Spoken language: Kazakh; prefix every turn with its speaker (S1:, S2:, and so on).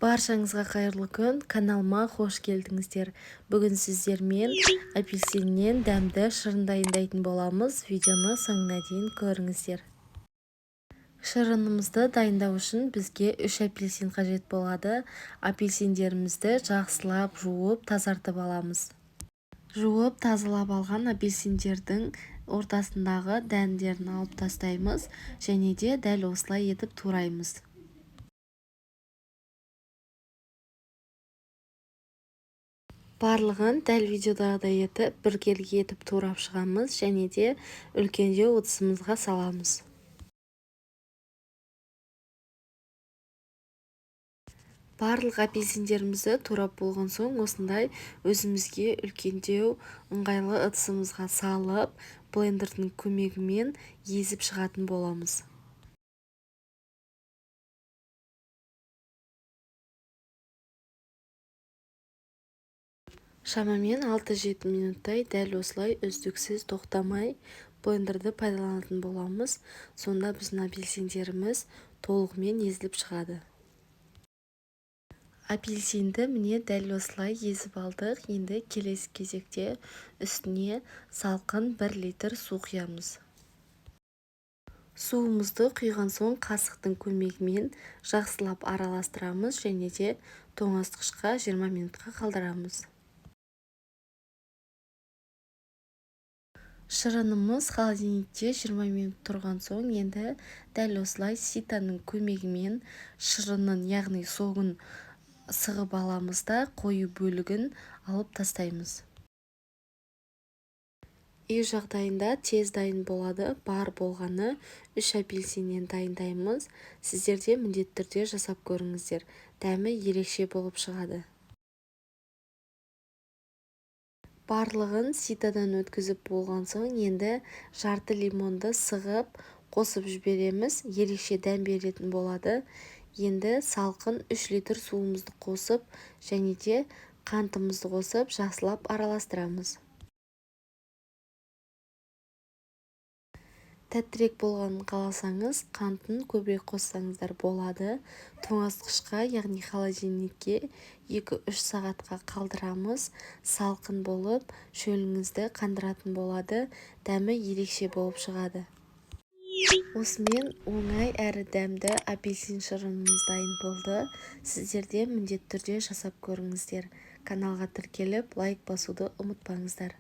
S1: Баршаңызға қайырлы күн, каналыма қош келдіңіздер. Бүгін сіздермен апельсиннен дәмді шырын дайындайтын боламыз. Видеоны соңына дейін көріңіздер. Шырынымызды дайындау үшін бізге 3 апельсин қажет болады. Апельсиндерімізді жақсылап жуып, тазартып аламыз. Жуып, тазалап алған апельсиндердің ортасындағы дәндерін алып тастаймыз және де дәл осылай етіп тураймыз. Барлығын дәл видеодағыдай етіп, біркелкі етіп турап шығамыз және де үлкендеу ыдысымызға саламыз. Барлық апельсиндерімізді турап болған соң, осындай өзімізге үлкендеу ыңғайлы ыдысымызға салып, блендердің көмегімен езіп шығатын боламыз. Шамамен 6-7 минуттай дәл осылай үздіксіз тоқтамай блендерді пайдаланатын боламыз. Сонда біздің апельсиндеріміз толығымен езіліп шығады. Апельсинді міне дәл осылай езіп алдық. Енді келесі кезекте үстіне салқын 1 литр су құямыз. Суымызды құйған соң қасықтың көмегімен жақсылап араластырамыз және де тоңазытқышқа 20 минутқа қалдырамыз. Шырынымыз холодильникте 20 минут тұрған соң, енді дәл осылай ситаның көмегімен шырынын, яғни соғын сығып аламыз да қою бөлігін алып тастаймыз. Үй жағдайында тез дайын болады. Бар болғаны 3 апельсиннен дайындаймыз. Сіздер де міндетті түрде жасап көріңіздер. Дәмі ерекше болып шығады. Барлығын ситадан өткізіп болған соң, енді жарты лимонды сығып қосып жібереміз. Ерекше дәм беретін болады. Енді салқын 3 литр суымызды қосып және де қантымызды қосып жақсылап араластырамыз. Тәттірек болғанын қаласаңыз, қантын көбірек қоссаңыздар болады. Тоңазытқышқа, яғни холодильникке 2-3 сағатқа қалдырамыз. Салқын болып, шөліңізді қандыратын болады. Дәмі ерекше болып шығады. Осымен оңай әрі дәмді апельсин шырынымыз дайын болды. Сіздер де міндетті түрде жасап көріңіздер. Каналға тіркеліп, лайк басуды ұмытпаңыздар.